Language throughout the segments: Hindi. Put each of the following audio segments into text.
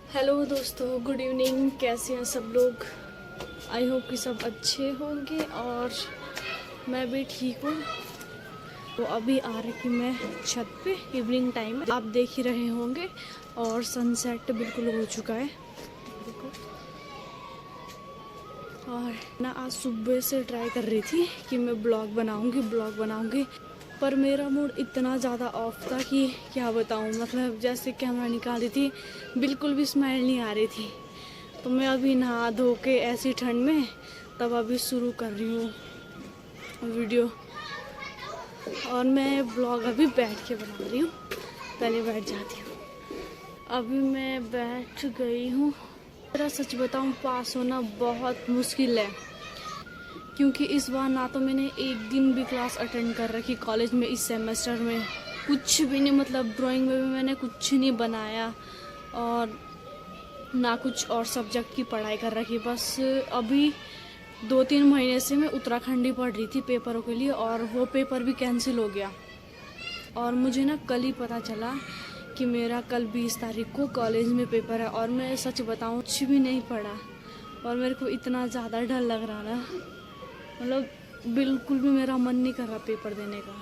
हेलो दोस्तों, गुड इवनिंग। कैसे हैं सब लोग? आई होप कि सब अच्छे होंगे और मैं भी ठीक हूँ। तो अभी आ रही मैं छत पे, इवनिंग टाइम आप देख ही रहे होंगे और सनसेट बिल्कुल हो चुका है। देखो, और ना आज सुबह से ट्राई कर रही थी कि मैं ब्लॉग बनाऊंगी, पर मेरा मूड इतना ज़्यादा ऑफ था कि क्या बताऊं। मतलब जैसे कैमरा निकाली थी, बिल्कुल भी स्माइल नहीं आ रही थी। तो मैं अभी नहा धो के ऐसी ठंड में तब अभी शुरू कर रही हूँ वीडियो, और मैं ब्लॉग अभी बैठ के बना रही हूँ। पहले बैठ जाती हूँ। अभी मैं बैठ गई हूँ। मेरा सच बताऊँ, पास होना बहुत मुश्किल है, क्योंकि इस बार ना तो मैंने एक दिन भी क्लास अटेंड कर रखी कॉलेज में। इस सेमेस्टर में कुछ भी नहीं, मतलब ड्राइंग में भी मैंने कुछ नहीं बनाया और ना कुछ और सब्जेक्ट की पढ़ाई कर रखी। बस अभी 2-3 महीने से मैं उत्तराखंड ही पढ़ रही थी पेपरों के लिए, और वो पेपर भी कैंसिल हो गया। और मुझे ना कल ही पता चला कि मेरा कल 20 तारीख को कॉलेज में पेपर है, और मैं सच बताऊं कुछ भी नहीं पढ़ा। और मेरे को इतना ज़्यादा डर लग रहा ना, मतलब बिल्कुल भी मेरा मन नहीं कर रहा पेपर देने का।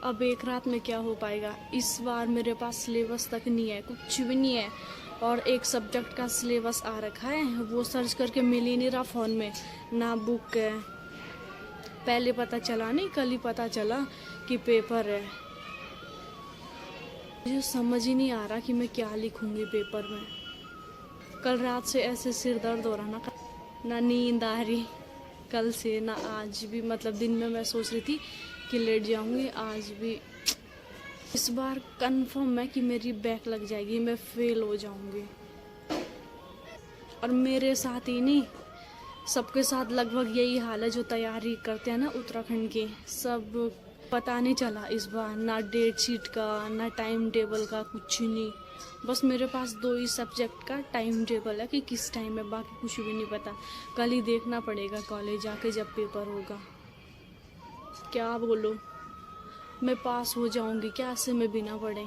अब एक रात में क्या हो पाएगा। इस बार मेरे पास सिलेबस तक नहीं है, कुछ भी नहीं है। और एक सब्जेक्ट का सिलेबस आ रखा है, वो सर्च करके मिल ही नहीं रहा फ़ोन में, ना बुक है। पहले पता चला नहीं, कल ही पता चला कि पेपर है। मुझे समझ ही नहीं आ रहा कि मैं क्या लिखूंगी पेपर में। कल रात से ऐसे सिर दर्द हो रहा ना नींद आ रही कल से, ना आज भी। मतलब दिन में मैं सोच रही थी कि लेट जाऊंगी, आज भी। इस बार कंफर्म है कि मेरी बैक लग जाएगी, मैं फेल हो जाऊंगी। और मेरे साथ ही नहीं, सबके साथ लगभग यही हाल है। जो तैयारी करते हैं ना उत्तराखंड की, सब पता नहीं चला इस बार, ना डेट शीट का ना टाइम टेबल का, कुछ नहीं। बस मेरे पास 2 ही सब्जेक्ट का टाइम टेबल है कि किस टाइम है, बाकी कुछ भी नहीं पता। कल ही देखना पड़ेगा कॉलेज जाके जब पेपर होगा। क्या बोलो, मैं पास हो जाऊंगी क्या ऐसे में बिना पढ़े?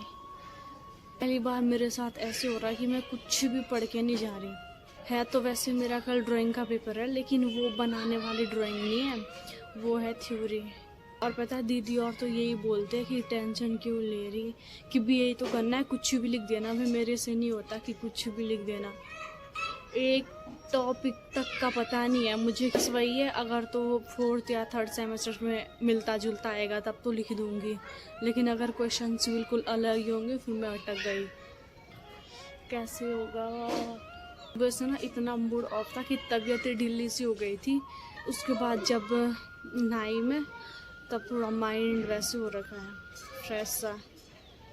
पहली बार मेरे साथ ऐसे हो रहा है कि मैं कुछ भी पढ़ के नहीं जा रही। है तो वैसे मेरा कल ड्राइंग का पेपर है, लेकिन वो बनाने वाली ड्राइंग नहीं है, वो है थ्योरी। और पता है, दीदी और तो यही बोलते हैं कि टेंशन क्यों ले रही, कि भी यही तो करना है, कुछ भी लिख देना। भाई मेरे से नहीं होता कि कुछ भी लिख देना। एक टॉपिक तक का पता नहीं है मुझे, बस वही है। अगर तो 4th या 3rd सेमेस्टर में मिलता जुलता आएगा तब तो लिख दूंगी, लेकिन अगर क्वेश्चंस बिल्कुल अलग ही होंगे फिर मैं अटक गई। कैसे होगा? वैसे ना इतना मूड ऑफ था कि तबीयत ढीली सी हो गई थी। उसके बाद जब नहाई में, तब थोड़ा माइंड वैसे हो रखा है, फ्रेश सा।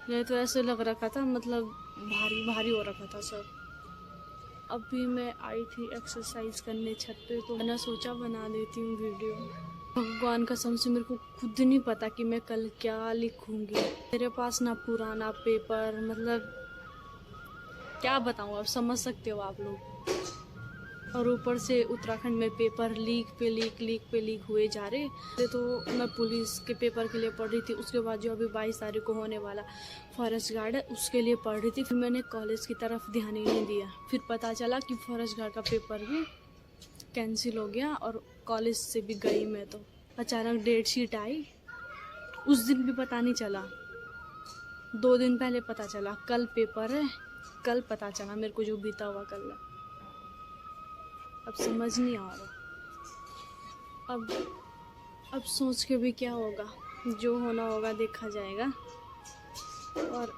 नहीं तो ऐसे लग रखा था, मतलब भारी भारी हो रखा था सब। अभी मैं आई थी एक्सरसाइज करने छत पे, तो मैंने सोचा बना देती हूँ वीडियो। भगवान कसम से मेरे को खुद नहीं पता कि मैं कल क्या लिखूंगी। मेरे पास ना पुराना पेपर, मतलब क्या बताऊँ, अब समझ सकते हो आप लोग। और ऊपर से उत्तराखंड में पेपर लीक हुए जा रहे। तो मैं पुलिस के पेपर के लिए पढ़ रही थी, उसके बाद जो अभी 22 तारीख को होने वाला फॉरेस्ट गार्ड है उसके लिए पढ़ रही थी। फिर मैंने कॉलेज की तरफ ध्यान ही नहीं दिया। फिर पता चला कि फॉरेस्ट गार्ड का पेपर भी कैंसिल हो गया, और कॉलेज से भी गई मैं। तो अचानक डेट शीट आई, उस दिन भी पता नहीं चला। 2 दिन पहले पता चला कल पेपर है, कल पता चला मेरे को जो बीता हुआ कल है। अब समझ नहीं आ रहा। अब सोच के भी क्या होगा, जो होना होगा देखा जाएगा। और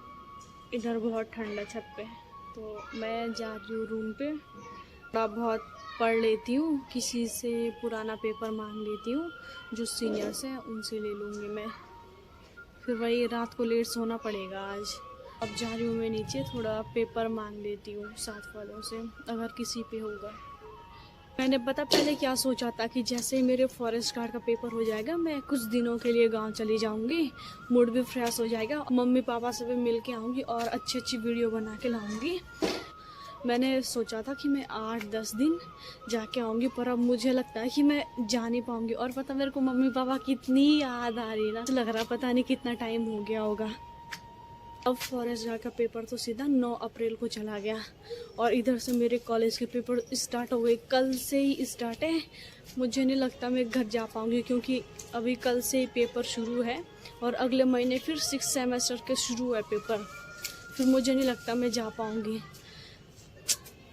इधर बहुत ठंडा छत पे, तो मैं जा रही हूँ रूम पे। थोड़ा बहुत पढ़ लेती हूँ, किसी से पुराना पेपर मांग लेती हूँ, जो सीनियर्स हैं उनसे ले लूँगी मैं। फिर वही रात को लेट सोना पड़ेगा आज। अब जा रही हूँ मैं नीचे, थोड़ा पेपर मांग लेती हूँ साथ वालों से, अगर किसी पे होगा। मैंने पता पहले क्या सोचा था कि जैसे ही मेरे फॉरेस्ट गार्ड का पेपर हो जाएगा, मैं कुछ दिनों के लिए गांव चली जाऊंगी, मूड भी फ्रेश हो जाएगा, मम्मी पापा से भी मिल के आऊँगी और अच्छी अच्छी वीडियो बना के लाऊंगी। मैंने सोचा था कि मैं 8-10 दिन जाके आऊँगी, पर अब मुझे लगता है कि मैं जा नहीं पाऊँगी। और पता मेरे को मम्मी पापा कितनी याद आ रही ना, तो लग रहा पता नहीं कितना टाइम हो गया होगा। अब फॉरेस्ट गार्ड का पेपर तो सीधा 9 अप्रैल को चला गया और इधर से मेरे कॉलेज के पेपर स्टार्ट हो गए। कल से ही स्टार्ट है। मुझे नहीं लगता मैं घर जा पाऊँगी क्योंकि अभी कल से ही पेपर शुरू है और अगले महीने फिर 6 सेमेस्टर के शुरू है पेपर। फिर मुझे नहीं लगता मैं जा पाऊँगी।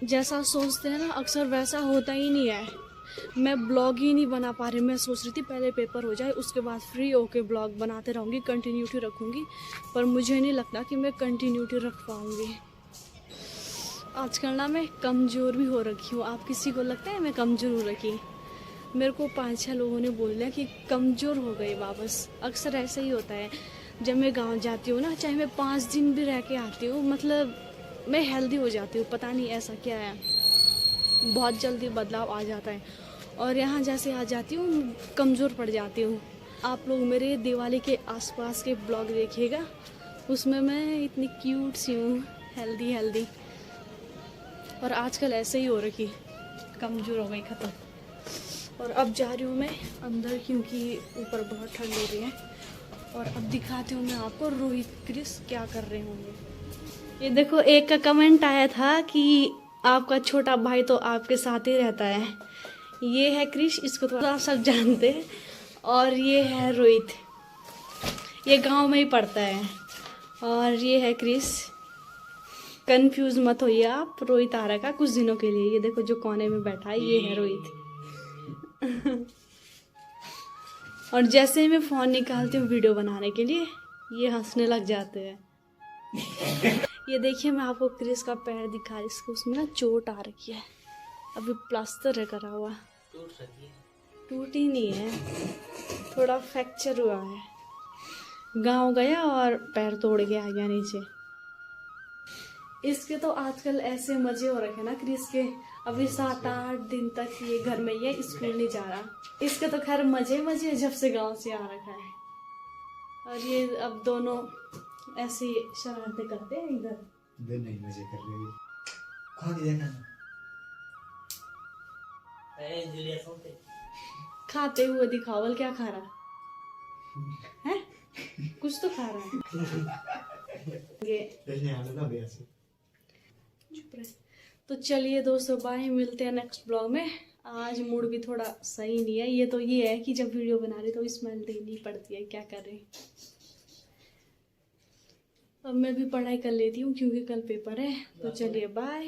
जैसा सोचते हैं ना अक्सर वैसा होता ही नहीं है। मैं ब्लॉग ही नहीं बना पा रही। मैं सोच रही थी पहले पेपर हो जाए उसके बाद फ्री होके ब्लॉग बनाते रहूँगी, कंटिन्यूटी रखूँगी, पर मुझे नहीं लगता कि मैं कंटिन्यूटी रख पाऊँगी। आजकल ना मैं कमज़ोर भी हो रखी हूँ। आप किसी को लगता है मैं कमज़ोर हो रखी? मेरे को 5-6 लोगों ने बोल दिया कि कमज़ोर हो गई वापस। अक्सर ऐसा ही होता है जब मैं गाँव जाती हूँ ना, चाहे मैं 5 दिन भी रह के आती हूँ, मतलब मैं हेल्दी हो जाती हूँ। पता नहीं ऐसा क्या है, बहुत जल्दी बदलाव आ जाता है। और यहाँ जैसे आ जाती हूँ कमज़ोर पड़ जाती हूँ। आप लोग मेरे दिवाली के आसपास के ब्लॉग देखिएगा, उसमें मैं इतनी क्यूट सी हूँ, हेल्दी हेल्दी। और आजकल ऐसे ही हो रखी, कमज़ोर हो गई, ख़त्म। और अब जा रही हूँ मैं अंदर क्योंकि ऊपर बहुत ठंड हो रही है। और अब दिखाती हूँ मैं आपको रोहित क्रिस क्या कर रहे होंगे। ये देखो, एक का कमेंट आया था कि आपका छोटा भाई तो आपके साथ ही रहता है। ये है क्रिश, इसको तो आप सब जानते हैं। और ये है रोहित, ये गांव में ही पढ़ता है। और ये है क्रिश। कंफ्यूज मत होइए आप, रोहित आ रखा कुछ दिनों के लिए। ये देखो जो कोने में बैठा है ये है रोहित। और जैसे ही मैं फ़ोन निकालती हूँ वीडियो बनाने के लिए ये हंसने लग जाते हैं। ये देखिए मैं आपको क्रिस का पैर दिखा रही, इसको उसमें ना चोट आ रखी है, अभी प्लास्टर है करा हुआ। टूटी नहीं है, थोड़ा फ्रैक्चर हुआ है। गांव गया और पैर तोड़ के आ गया नीचे। इसके तो आजकल ऐसे मजे हो रखे ना क्रिस के, अभी 7-8 दिन तक ये घर में ही है, स्कूल नहीं जा रहा। इसके तो खैर मजे मजे जब से गांव से आ रखा है। और ये अब दोनों ऐसी शरारतें करते हैं इधर। नहीं मजे कर रहे हैं। खा के देखना। खाते हुए दिखाओ, क्या खा रहा है? कुछ तो खा रहा है ये। चुप रहे। तो चलिए दोस्तों, बाय, मिलते हैं नेक्स्ट ब्लॉग में। आज मूड भी थोड़ा सही नहीं है। ये है कि जब वीडियो बना रही तो स्मेल देनी पड़ती है, क्या कर रहे हैं। अब मैं भी पढ़ाई कर लेती हूँ क्योंकि कल पेपर है। तो चलिए बाय।